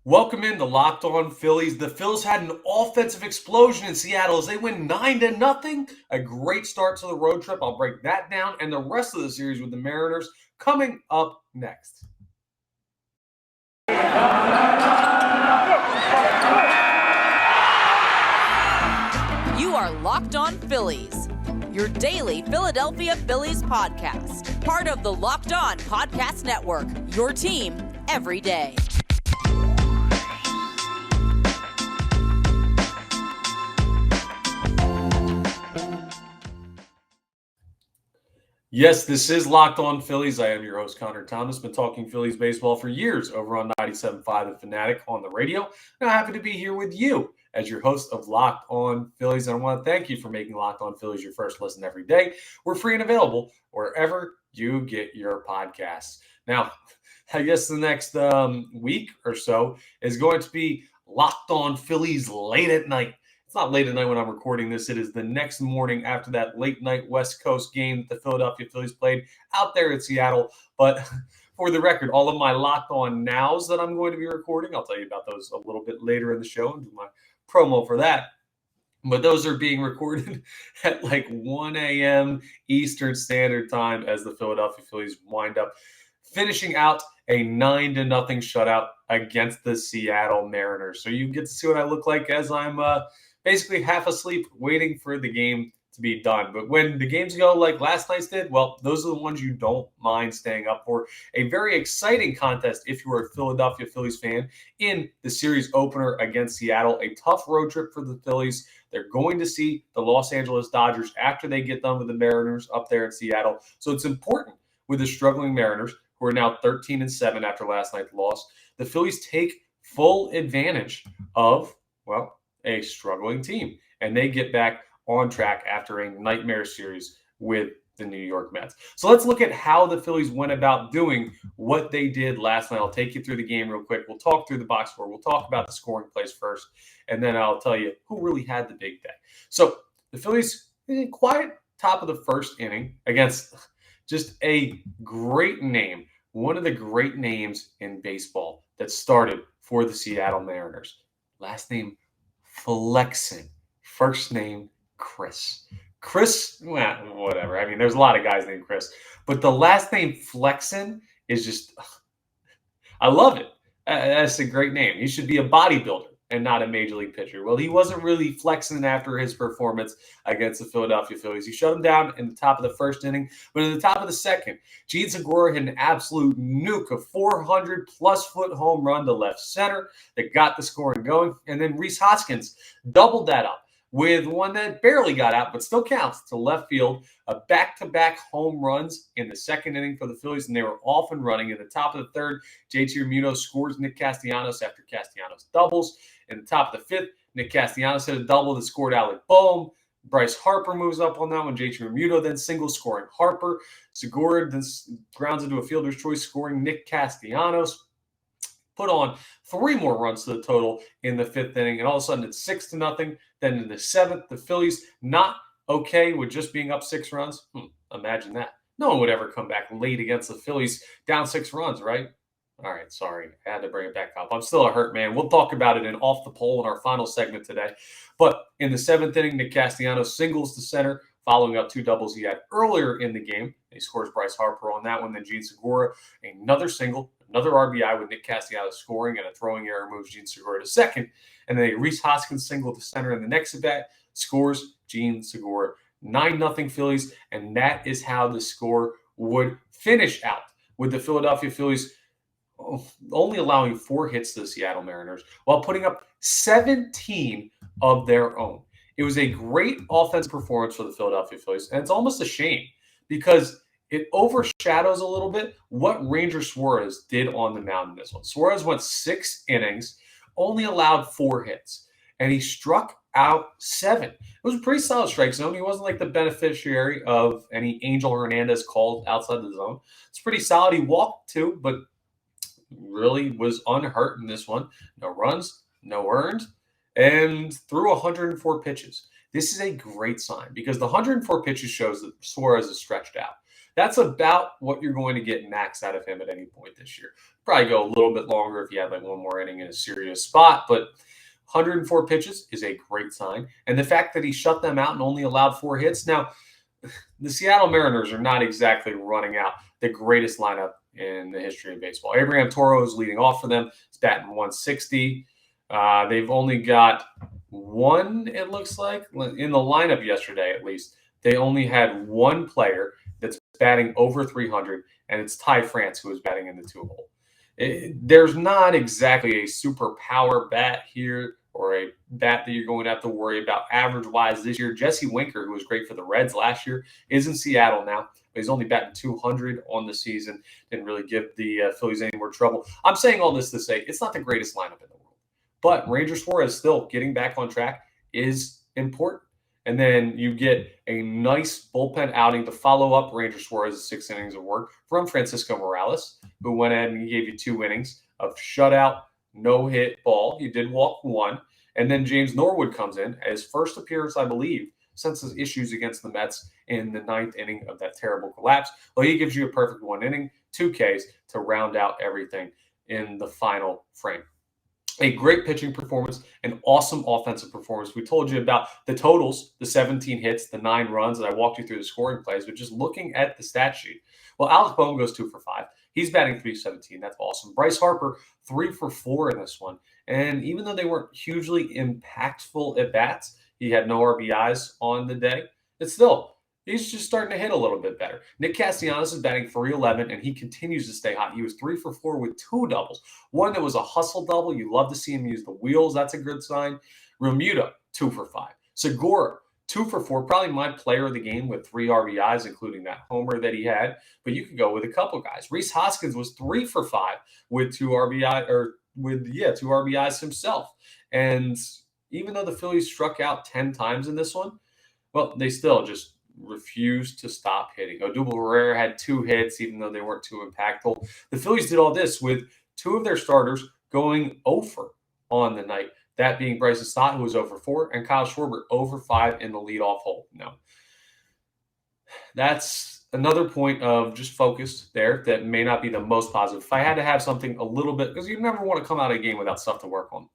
Welcome into Locked On Phillies. The Phils had an offensive explosion in Seattle as they win 9-0. A great start to the road trip. I'll break that down and the rest of the series with the Mariners coming up next. You are Locked On Phillies, your daily Philadelphia Phillies podcast. Part of the Locked On Podcast Network, your team every day. Yes, this is Locked On Phillies. I am your host, Connor Thomas. Been talking Phillies baseball for years over on 97.5 The Fanatic on the radio. And I'm happy to be here with you as your host of Locked On Phillies. And I want to thank you for making Locked On Phillies your first listen every day. We're free and available wherever you get your podcasts. Now, I guess the next week or so is going to be Locked On Phillies late at night. It's not late at night when I'm recording this. It is the next morning after that late night West Coast game that the Philadelphia Phillies played out there in Seattle. But for the record, all of my Locked On Nows that I'm going to be recording, I'll tell you about those a little bit later in the show and do my promo for that. But those are being recorded at like 1 a.m. Eastern Standard Time as the Philadelphia Phillies wind up finishing out a 9-0 shutout against the Seattle Mariners. So you get to see what I look like as I'm basically half asleep waiting for the game to be done. But when the games go like last night's did, well, those are the ones you don't mind staying up for. A very exciting contest if you are a Philadelphia Phillies fan in the series opener against Seattle. A tough road trip for the Phillies. They're going to see the Los Angeles Dodgers after they get done with the Mariners up there in Seattle. So it's important with the struggling Mariners, who are now 13-7 after last night's loss. The Phillies take full advantage of, well, a struggling team, and they get back on track after a nightmare series with the New York Mets. So let's look at how the Phillies went about doing what they did last night. I'll take you through the game real quick. We'll talk through the box score. We'll talk about the scoring plays first, and then I'll tell you who really had the big day. So the Phillies, quiet top of the first inning against just a great name, one of the great names in baseball that started for the Seattle Mariners. Last name, Flexon. First name, Chris. Chris, well, whatever. I mean, there's a lot of guys named Chris. But the last name, Flexon, is just, I love it. That's a great name. He should be a bodybuilder and not a major league pitcher. Well, he wasn't really flexing after his performance against the Philadelphia Phillies. He shut him down in the top of the first inning. But in the top of the second, Jean Segura hit an absolute nuke, a 400-plus foot home run to left center that got the scoring going. And then Rhys Hoskins doubled that up with one that barely got out, but still counts, to left field. A back-to-back home runs in the second inning for the Phillies, and they were off and running. In the top of the third, JT Realmuto scores Nick Castellanos after Castellanos doubles. In the top of the fifth, Nick Castellanos hit a double that scored Alec Boehm. Bryce Harper moves up on that one. JT Realmuto then single scoring Harper. Segura then grounds into a fielder's choice, scoring Nick Castellanos. Put on 3 more runs to the total in the fifth inning, and all of a sudden it's 6-0. Then in the seventh, the Phillies not okay with just being up 6 runs. Imagine that. No one would ever come back late against the Phillies down 6 runs, right? All right, sorry. I had to bring it back up. I'm still a hurt man. We'll talk about it in Off the Pole in our final segment today. But in the 7th inning, Nick Castellanos singles to center, following up 2 doubles he had earlier in the game. He scores Bryce Harper on that one. Then Jean Segura, another single, another RBI with Nick Castellanos scoring, and a throwing error moves Jean Segura to second. And then a Rhys Hoskins single to center in the next at-bat scores Jean Segura. 9-0 Phillies, and that is how the score would finish out, with the Philadelphia Phillies only allowing 4 hits to the Seattle Mariners while putting up 17 of their own. It was a great offensive performance for the Philadelphia Phillies, and it's almost a shame because it overshadows a little bit what Ranger Suarez did on the mound in this one. Suarez went 6 innings, only allowed 4 hits, and he struck out 7. It was a pretty solid strike zone. He wasn't like the beneficiary of any Angel Hernandez calls outside the zone. It's pretty solid. He walked 2, but really was unhurt in this one. No runs, no earned, and threw 104 pitches. This is a great sign because the 104 pitches shows that Suarez is stretched out. That's about what you're going to get max out of him at any point this year. Probably go a little bit longer if you had like one more inning in a serious spot, but 104 pitches is a great sign. And the fact that he shut them out and only allowed 4 hits. Now, the Seattle Mariners are not exactly running out the greatest lineup in the history of baseball. Abraham Toro is leading off for them. He's batting 160. They've only got one, it looks like, in the lineup yesterday at least. They only had one player that's batting over 300, and it's Ty France, who is batting in the 2-hole. There's not exactly a super power bat here or a bat that you're going to have to worry about average-wise this year. Jesse Winker, who was great for the Reds last year, is in Seattle now, but he's only batting 200 on the season. Didn't really give the Phillies any more trouble. I'm saying all this to say it's not the greatest lineup in the world, but Ranger Suarez still getting back on track is important. And then you get a nice bullpen outing to follow up Ranger Suarez's 6 innings of work from Francisco Morales, who went ahead and gave you 2 innings of shutout, no-hit ball. He did walk 1. And then James Norwood comes in, his first appearance, I believe, since his issues against the Mets in the 9th inning of that terrible collapse. Well, he gives you a perfect 1 inning, 2 Ks to round out everything in the final frame. A great pitching performance, an awesome offensive performance. We told you about the totals, the 17 hits, the 9 runs, and I walked you through the scoring plays, but just looking at the stat sheet. Well, Alex Bohm goes 2 for 5. He's batting .317. That's awesome. Bryce Harper, 3 for 4 in this one. And even though they weren't hugely impactful at bats, he had no RBIs on the day, it's still, he's just starting to hit a little bit better. Nick Castellanos is batting .311, and he continues to stay hot. He was 3 for 4 with 2 doubles. One that was a hustle double. You love to see him use the wheels. That's a good sign. Remuda, 2 for 5. Segura, 2 for 4. Probably my player of the game with 3 RBIs, including that homer that he had. But you could go with a couple guys. Rhys Hoskins was 3 for 5 with 2 RBIs himself. And even though the Phillies struck out 10 times in this one, well, they still just refused to stop hitting. Odubel Herrera had 2 hits, even though they weren't too impactful. The Phillies did all this with 2 of their starters going over on the night. That being Bryson Stott, who was over 4, and Kyle Schwarber over 5 in the leadoff hole. No, that's another point of just focus there that may not be the most positive. If I had to have something a little bit, because you never want to come out of a game without stuff to work on.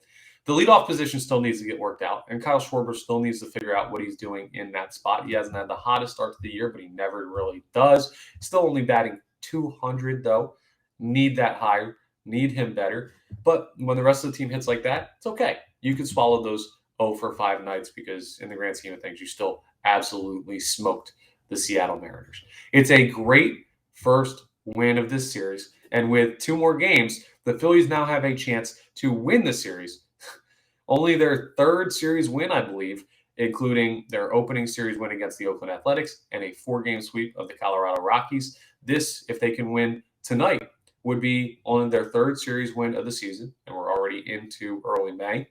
The leadoff position still needs to get worked out, and Kyle Schwarber still needs to figure out what he's doing in that spot. He hasn't had the hottest start to the year, but he never really does. Still only batting 200, though. Need that higher. Need him better. But when the rest of the team hits like that, it's okay. You can swallow those 0 for 5 nights because in the grand scheme of things, you still absolutely smoked the Seattle Mariners. It's a great first win of this series. And with 2 more games, the Phillies now have a chance to win the series. Only their 3rd series win, I believe, including their opening series win against the Oakland Athletics and a 4-game sweep of the Colorado Rockies. This, if they can win tonight, would be only their 3rd series win of the season, and we're already into early May.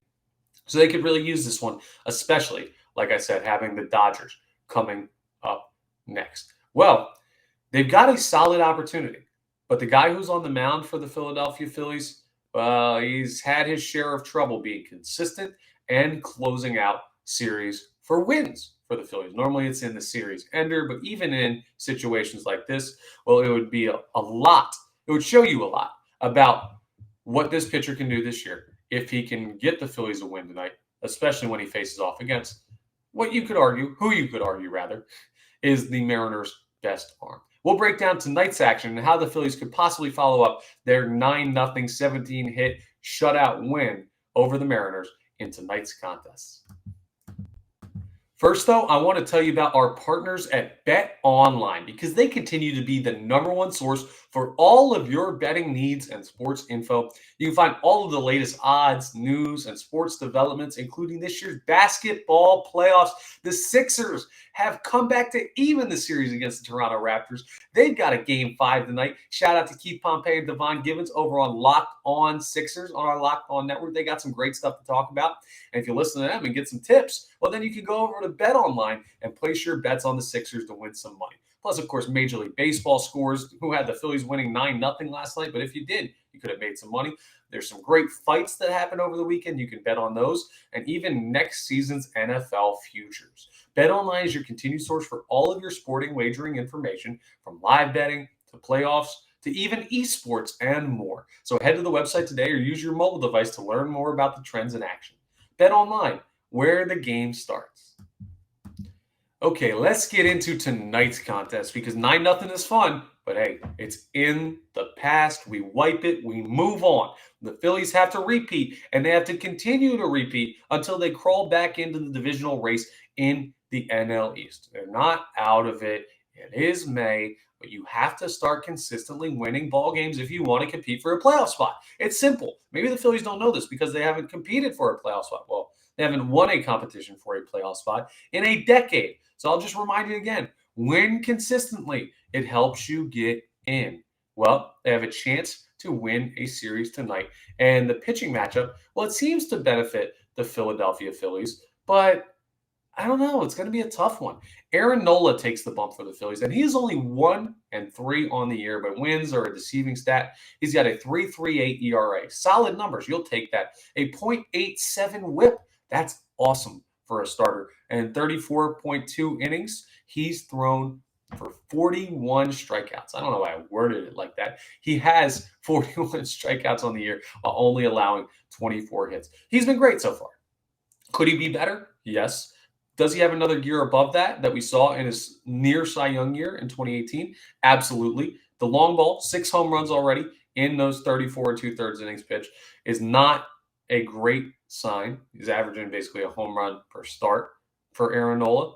So they could really use this one, especially, like I said, having the Dodgers coming up next. Well, they've got a solid opportunity, but the guy who's on the mound for the Philadelphia Phillies, well, he's had his share of trouble being consistent and closing out series for wins for the Phillies. Normally it's in the series ender, but even in situations like this, well, it would be a lot. It would show you a lot about what this pitcher can do this year if he can get the Phillies a win tonight, especially when he faces off against who you could argue, is the Mariners' best arm. We'll break down tonight's action and how the Phillies could possibly follow up their 9-0 17-hit shutout win over the Mariners in tonight's contest. First, though, I want to tell you about our partners at Bet Online because they continue to be the #1 source for all of your betting needs and sports info. You can find all of the latest odds, news, and sports developments, including this year's basketball playoffs. The Sixers have come back to even the series against the Toronto Raptors. They've got a Game 5 tonight. Shout out to Keith Pompey and Devon Givens over on Locked On Sixers on our Locked On Network. They got some great stuff to talk about. And if you listen to them and get some tips, well, then you can go over to Bet Online and place your bets on the Sixers to win some money. Plus, of course, Major League Baseball scores. Who had the Phillies winning 9-0 last night? But if you did, You could have made some money. There's some great fights that happen over the weekend. You can bet on those, and even next season's NFL futures. BetOnline is your continued source for all of your sporting wagering information, from live betting to playoffs to even esports and more. So head to the website today or use your mobile device to learn more about the trends in action. BetOnline, where the game starts. Okay, let's get into tonight's contest because 9-0 is fun, but hey, it's in the past. We wipe it, we move on. The Phillies have to repeat, and they have to continue to repeat until they crawl back into the divisional race in the NL East. They're not out of it. It is May, but you have to start consistently winning ball games if you want to compete for a playoff spot. It's simple. Maybe the Phillies don't know this because they haven't competed for a playoff spot. Well, they haven't won a competition for a playoff spot in a decade. So I'll just remind you again, win consistently. It helps you get in. Well, they have a chance to win a series tonight. And the pitching matchup, well, it seems to benefit the Philadelphia Phillies, but I don't know. It's going to be a tough one. Aaron Nola takes the bump for the Phillies, and he is only 1-3 on the year, but wins are a deceiving stat. He's got a 3.38 ERA. Solid numbers. You'll take that. A .87 whip. That's awesome for a starter. And 34.2 innings, he's thrown for 41 strikeouts. I don't know why I worded it like that. He has 41 strikeouts on the year while only allowing 24 hits. He's been great so far. Could he be better? Yes. Does he have another year above that we saw in his near Cy Young year in 2018? Absolutely. The long ball, 6 home runs already in those 34 2/3 innings pitch is not a great sign. He's averaging basically a home run per start for Aaron Nola.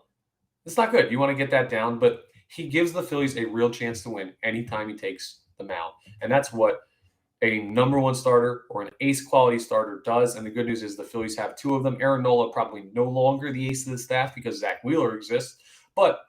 It's not good. You want to get that down, but he gives the Phillies a real chance to win anytime he takes the mound. And that's what a number one starter or an ace quality starter does. And the good news is the Phillies have 2 of them. Aaron Nola probably no longer the ace of the staff because Zach Wheeler exists, but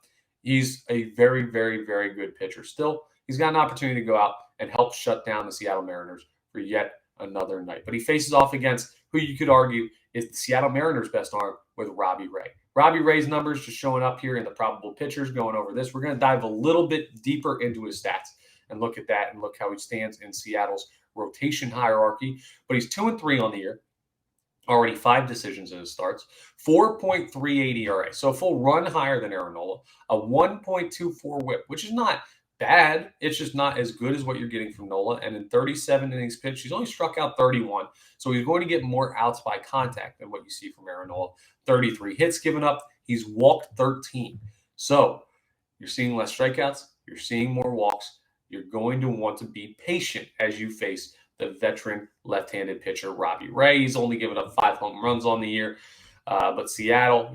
he's a very, very, very good pitcher. Still, he's got an opportunity to go out and help shut down the Seattle Mariners for yet another night. But he faces off against who you could argue is the Seattle Mariners' best arm with Robbie Ray. Robbie Ray's numbers just showing up here in the probable pitchers going over this. We're going to dive a little bit deeper into his stats and look at that and look how he stands in Seattle's rotation hierarchy. But he's 2-3 on the year. Already 5 decisions in his starts. 4.38 ERA. So a full run higher than Aaron Nola. A 1.24 whip, which is not bad. It's just not as good as what you're getting from Nola. And in 37 innings pitched, he's only struck out 31. So he's going to get more outs by contact than what you see from Aaron Nola. 33 hits given up. He's walked 13. So you're seeing less strikeouts. You're seeing more walks. You're going to want to be patient as you face the veteran left-handed pitcher, Robbie Ray. He's only given up 5 home runs on the year. But Seattle,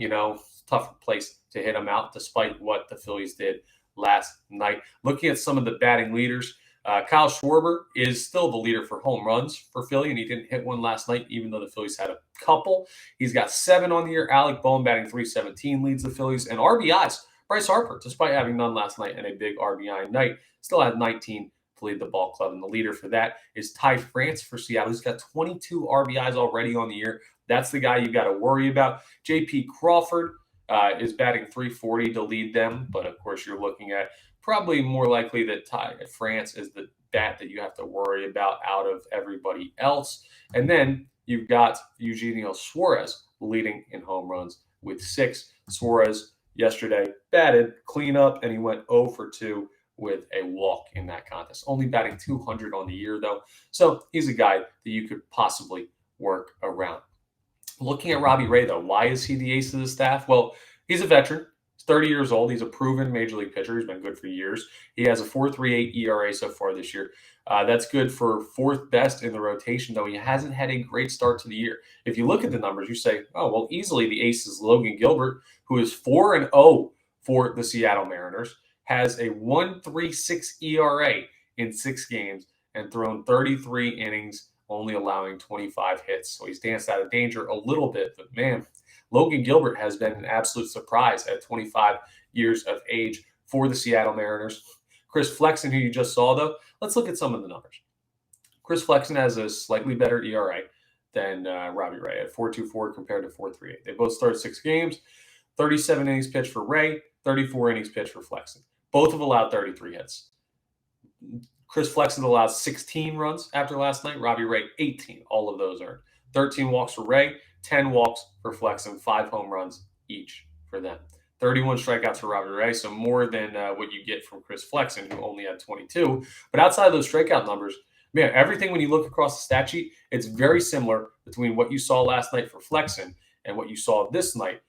tough place to hit him out despite what the Phillies did last night. Looking at some of the batting leaders, Kyle Schwarber is still the leader for home runs for Philly, and he didn't hit one last night, even though the Phillies had a couple. He's got 7 on the year. Alec Boehm batting .317 leads the Phillies. And RBIs, Bryce Harper, despite having none last night and a big RBI night, still had 19 to lead the ball club. And the leader for that is Ty France for Seattle. He's got 22 RBIs already on the year. That's the guy you got to worry about. J.P. Crawford is batting .340 to lead them. But, of course, you're looking at probably more likely that Ty France is the bat that you have to worry about out of everybody else. And then you've got Eugenio Suarez leading in home runs with 6. Suarez yesterday batted cleanup, and he went 0 for 2 with a walk in that contest. Only batting .200 on the year, though. So he's a guy that you could possibly work around. Looking at Robbie Ray, though, why is he the ace of the staff? Well, he's a veteran. He's 30 years old. He's a proven major league pitcher. He's been good for years. He has a 4.38 ERA so far this year. That's good for 4th best in the rotation, though he hasn't had a great start to the year. If you look at the numbers, you say, oh, well, easily the ace is Logan Gilbert, who is 4-0 for the Seattle Mariners, has a 1.36 ERA in 6 games and thrown 33 innings, only allowing 25 hits. So he's danced out of danger a little bit, but man, Logan Gilbert has been an absolute surprise at 25 years of age for the Seattle Mariners. Chris Flexon, who you just saw, though, let's look at some of the numbers. Chris Flexon has a slightly better ERA than Robbie Ray at 4.24 compared to 4.38. They both started 6 games, 37 innings pitched for Ray, 34 innings pitched for Flexon. Both have allowed 33 hits. Chris Flexon allowed 16 runs after last night. Robbie Ray, 18. All of those earned. 13 walks for Ray, 10 walks for Flexon, 5 home runs each for them. 31 strikeouts for Robbie Ray, so more than what you get from Chris Flexon, who only had 22. But outside of those strikeout numbers, man, everything when you look across the stat sheet, it's very similar between what you saw last night for Flexon and what you saw this night,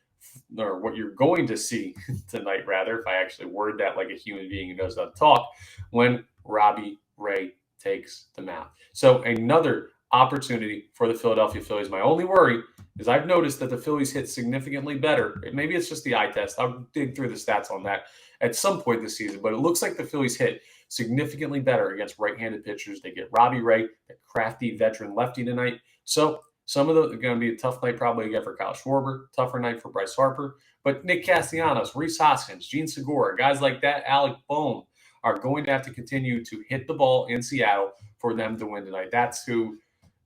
or what you're going to see tonight, rather, if I actually word that like a human being who knows how to talk, when Robbie Ray takes the mound. So another opportunity for the Philadelphia Phillies. My only worry is I've noticed that the Phillies hit significantly better. Maybe it's just the eye test. I'll dig through the stats on that at some point this season, but it looks like the Phillies hit significantly better against right-handed pitchers. They get Robbie Ray, the crafty veteran lefty tonight. So some of those are going to be a tough night probably again for Kyle Schwarber, tougher night for Bryce Harper. But Nick Castellanos, Rhys Hoskins, Jean Segura, guys like that, Alec Bohm, are going to have to continue to hit the ball in Seattle for them to win tonight. That's who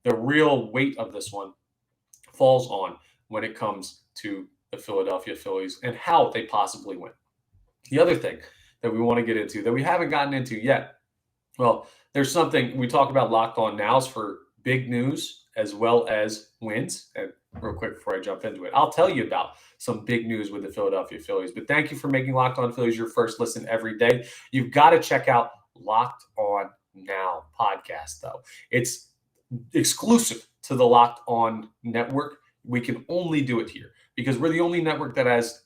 the real weight of this one falls on when it comes to the Philadelphia Phillies and how they possibly win. The other thing that we want to get into that we haven't gotten into yet, well, there's something we talk about Locked On Nows for big news as well as wins. And real quick before I jump into it, I'll tell you about some big news with the Philadelphia Phillies. But thank you for making Locked On Phillies your first listen every day. You've got to check out Locked On Now podcast, though. It's exclusive to the Locked On network. We can only do it here because we're the only network that has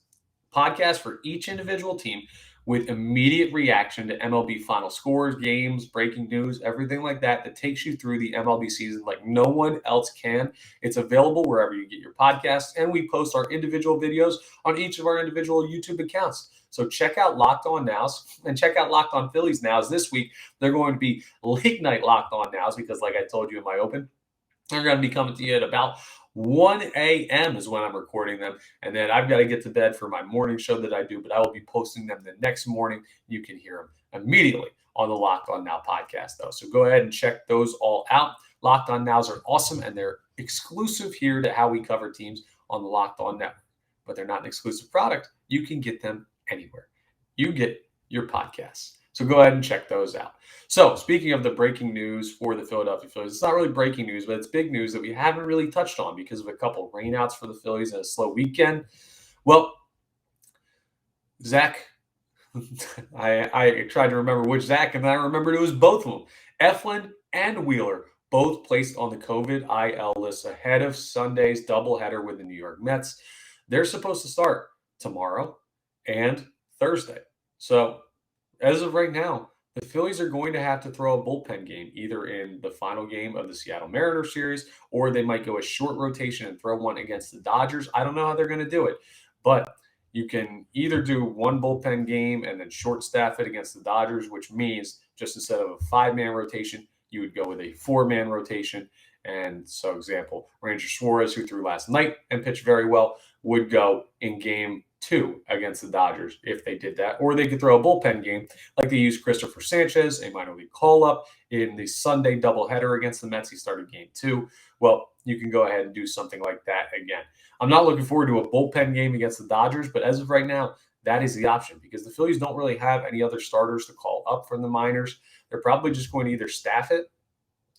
podcasts for each individual team with immediate reaction to MLB final scores, games, breaking news, everything like that takes you through the MLB season like no one else can. It's available wherever you get your podcasts, and we post our individual videos on each of our individual YouTube accounts. So check out Locked On Nows and check out Locked On Phillies Nows. This week, they're going to be late night Locked On Nows because, like I told you in my open, they're going to be coming to you at about 1 a.m. is when I'm recording them. And then I've got to get to bed for my morning show that I do, but I will be posting them the next morning. You can hear them immediately on the Locked On Now podcast, though. So go ahead and check those all out. Locked On Nows are awesome, and they're exclusive here to how we cover teams on the Locked On Network. But they're not an exclusive product. You can get them anywhere you get your podcasts. So go ahead and check those out. So speaking of the breaking news for the Philadelphia Phillies, it's not really breaking news, but it's big news that we haven't really touched on because of a couple of rainouts for the Phillies and a slow weekend. Well, Zach, I tried to remember which Zach, and then I remembered it was both of them. Eflin and Wheeler both placed on the COVID IL list ahead of Sunday's doubleheader with the New York Mets. They're supposed to start tomorrow and Thursday. So as of right now, the Phillies are going to have to throw a bullpen game either in the final game of the Seattle Mariners series, or they might go a short rotation and throw one against the Dodgers. I don't know how they're going to do it, but you can either do one bullpen game and then short staff it against the Dodgers, which means just instead of a 5-man rotation, you would go with a 4-man rotation. And so, example, Ranger Suarez, who threw last night and pitched very well, would go in game 2 against the Dodgers if they did that. Or they could throw a bullpen game like they used Christopher Sanchez, a minor league call-up, in the Sunday doubleheader against the Mets. He started game 2. Well, you can go ahead and do something like that again. I'm not looking forward to a bullpen game against the Dodgers, but as of right now, that is the option because the Phillies don't really have any other starters to call up from the minors. They're probably just going to either staff it.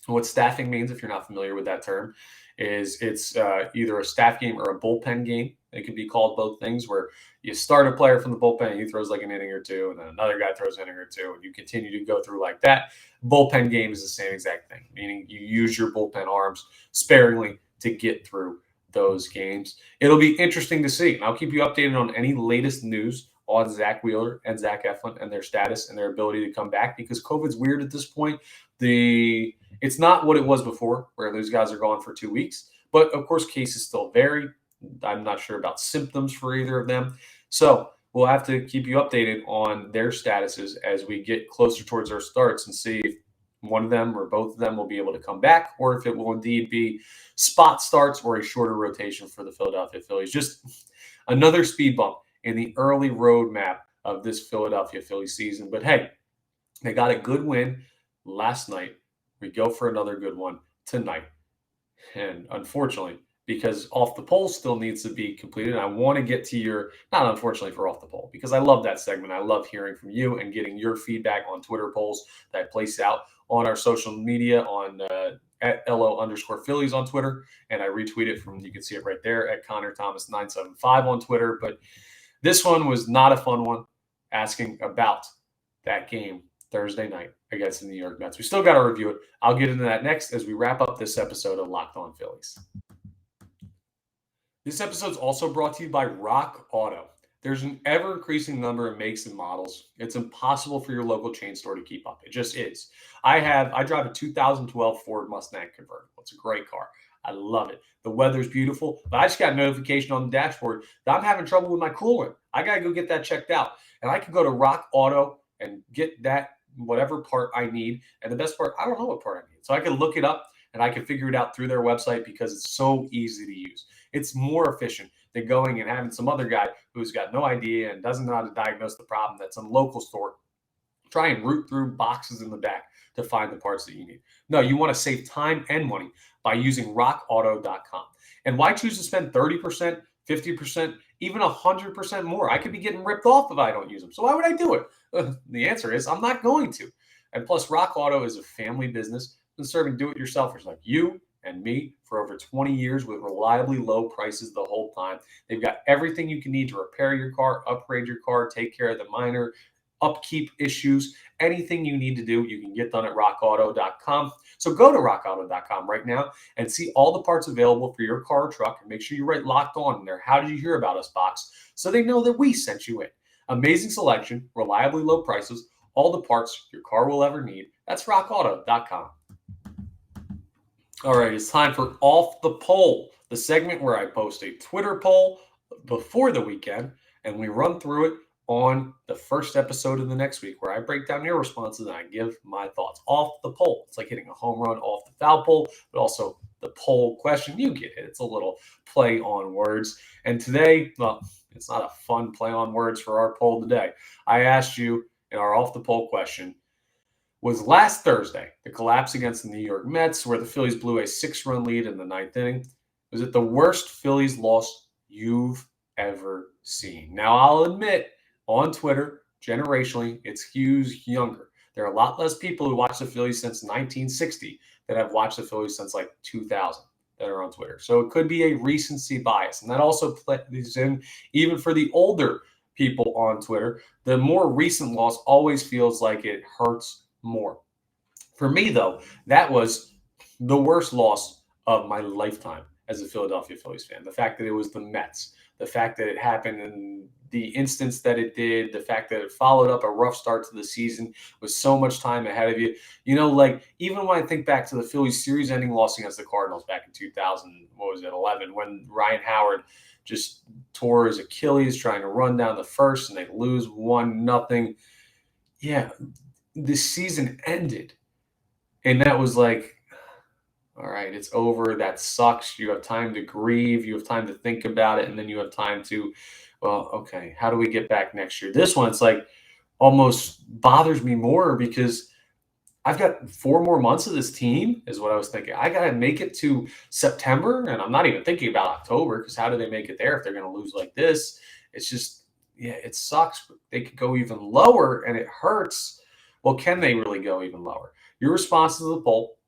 What staffing means, if you're not familiar with that term, is it's either a staff game or a bullpen game. It could be called both things, where you start a player from the bullpen, he throws like an inning or two, and then another guy throws an inning or two, and you continue to go through like that. Bullpen game is the same exact thing, meaning you use your bullpen arms sparingly to get through those games. It'll be interesting to see, and I'll keep you updated on any latest news on Zach Wheeler and Zach Eflin and their status and their ability to come back, because COVID's weird at this point. It's not what it was before, where those guys are gone for 2 weeks. But, of course, cases still vary. I'm not sure about symptoms for either of them. So we'll have to keep you updated on their statuses as we get closer towards our starts and see if one of them or both of them will be able to come back, or if it will indeed be spot starts or a shorter rotation for the Philadelphia Phillies. Just another speed bump in the early roadmap of this Philadelphia Phillies season. But, hey, they got a good win last night. We go for another good one tonight. And unfortunately, because Off the Poll still needs to be completed. I want to get to your, not unfortunately for Off the Poll, because I love that segment. I love hearing from you and getting your feedback on Twitter polls that I place out on our social media on at LO_Phillies on Twitter. And I retweet it from, you can see it right there, at Connor Thomas 975 on Twitter. But this one was not a fun one, asking about that game Thursday night against the New York Mets. We still got to review it. I'll get into that next as we wrap up this episode of Locked On Phillies. This episode is also brought to you by Rock Auto. There's an ever-increasing number of makes and models. It's impossible for your local chain store to keep up. It just is. I drive a 2012 Ford Mustang convertible. It's a great car. I love it. The weather's beautiful, but I just got a notification on the dashboard that I'm having trouble with my coolant. I got to go get that checked out. And I can go to Rock Auto and get that whatever part I need. And the best part, I don't know what part I need. So I can look it up and I can figure it out through their website because it's so easy to use. It's more efficient than going and having some other guy who's got no idea and doesn't know how to diagnose the problem that's in a local store try and root through boxes in the back to find the parts that you need. No, you want to save time and money by using rockauto.com. And why choose to spend 30%, 50%, even 100% more? I could be getting ripped off if I don't use them. So why would I do it? The answer is I'm not going to. And plus, Rock Auto is a family business and serving do-it-yourselfers like you and me for over 20 years with reliably low prices the whole time. They've got everything you can need to repair your car, upgrade your car, take care of the minor upkeep issues. Anything you need to do, you can get done at rockauto.com. So go to rockauto.com right now and see all the parts available for your car or truck, and make sure you write Locked On in there. How did you hear about us box? So they know that we sent you in. Amazing selection, reliably low prices, all the parts your car will ever need. That's rockauto.com. All right, it's time for Off the Poll, the segment where I post a Twitter poll before the weekend, and we run through it on the first episode of the next week, where I break down your responses and I give my thoughts. Off the poll. It's like hitting a home run off the foul pole, but also the poll question. You get it. It's a little play on words. And today, well, it's not a fun play on words for our poll today. I asked you in our Off the Poll question, was last Thursday, the collapse against the New York Mets, where the Phillies blew a 6-run lead in the ninth inning, was it the worst Phillies loss you've ever seen? Now, I'll admit, on Twitter, generationally, it skews younger. There are a lot less people who watch the Phillies since 1960 that have watched the Phillies since like 2000 that are on Twitter. So it could be a recency bias. And that also plays in even for the older people on Twitter. The more recent loss always feels like it hurts more. For me, though, that was the worst loss of my lifetime as a Philadelphia Phillies fan. The fact that it was the Mets, the fact that it happened in the instance that it did, the fact that it followed up a rough start to the season with so much time ahead of you. You know, like, even when I think back to the Phillies series-ending loss against the Cardinals back in 2011, when Ryan Howard just tore his Achilles trying to run down the first and they lose 1-0. Yeah, the season ended. And that was like, all right, it's over. That sucks. You have time to grieve. You have time to think about it. And then you have time to, well, okay, how do we get back next year? This one, it's like almost bothers me more because I've got 4 more months of this team is what I was thinking. I got to make it to September. And I'm not even thinking about October because how do they make it there if they're going to lose like this? It's just, yeah, it sucks. But they could go even lower and it hurts. Well, can they really go even lower? Your response to the poll,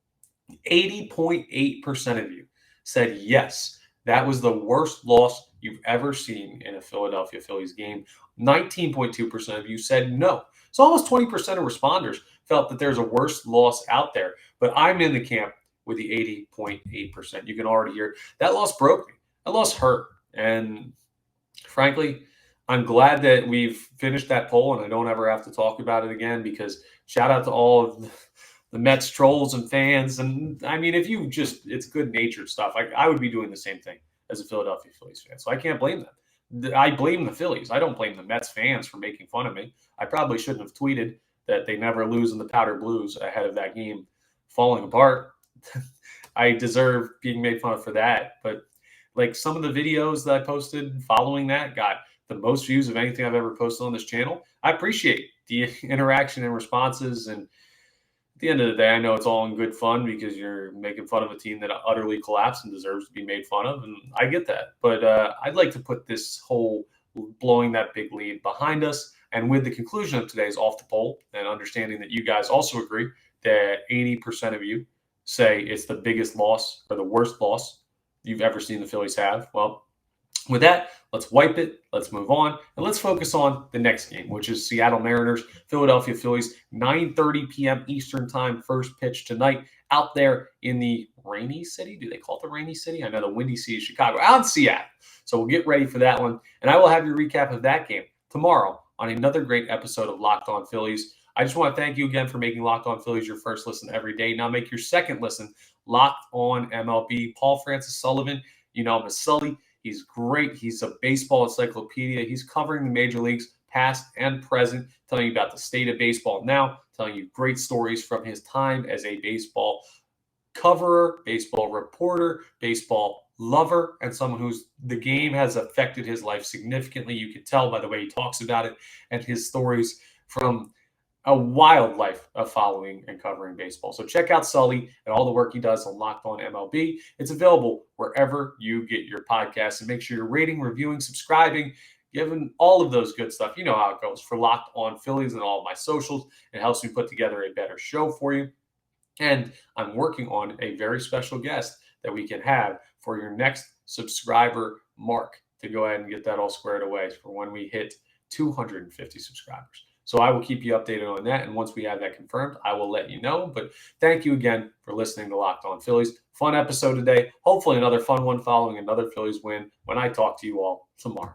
80.8% of you said yes, that was the worst loss you've ever seen in a Philadelphia Phillies game. 19.2% of you said no. So almost 20% of responders felt that there's a worse loss out there. But I'm in the camp with the 80.8%. You can already hear that loss broke me. That loss hurt. And frankly, I'm glad that we've finished that poll and I don't ever have to talk about it again, because shout out to all of the Mets trolls and fans. And I mean, if you just, it's good natured stuff. I would be doing the same thing as a Philadelphia Phillies fan. So I can't blame them. I blame the Phillies. I don't blame the Mets fans for making fun of me. I probably shouldn't have tweeted that they never lose in the Powder Blues ahead of that game falling apart. I deserve being made fun of for that. But like some of the videos that I posted following that got the most views of anything I've ever posted on this channel. I appreciate the interaction and responses. And At the end of the day, I know it's all in good fun because you're making fun of a team that utterly collapsed and deserves to be made fun of, and I get that. But I'd like to put this whole blowing that big lead behind us. And with the conclusion of today's Off the Poll, and understanding that you guys also agree that 80% of you say it's the biggest loss or the worst loss you've ever seen the Phillies have. Well, with that, let's wipe it, let's move on, and let's focus on the next game, which is Seattle Mariners, Philadelphia Phillies, 9:30 p.m. Eastern Time, first pitch tonight, out there in the rainy city. Do they call it the rainy city? I know the windy city is Chicago, out in Seattle. So we'll get ready for that one, and I will have your recap of that game tomorrow on another great episode of Locked On Phillies. I just want to thank you again for making Locked On Phillies your first listen every day. Now make your second listen Locked On MLB. Paul Francis Sullivan, you know him as Sully. He's great. He's a baseball encyclopedia. He's covering the major leagues, past and present, telling you about the state of baseball now, telling you great stories from his time as a baseball coverer, baseball reporter, baseball lover, and someone who's the game has affected his life significantly. You can tell by the way he talks about it and his stories from a wild life of following and covering baseball. So check out Sully and all the work he does on Locked On MLB. It's available wherever you get your podcasts. And make sure you're rating, reviewing, subscribing, giving all of those good stuff. You know how it goes for Locked On Phillies and all of my socials. It helps me put together a better show for you. And I'm working on a very special guest that we can have for your next subscriber mark to go ahead and get that all squared away for when we hit 250 subscribers. So I will keep you updated on that. And once we have that confirmed, I will let you know. But thank you again for listening to Locked On Phillies. Fun episode today. Hopefully another fun one following another Phillies win when I talk to you all tomorrow.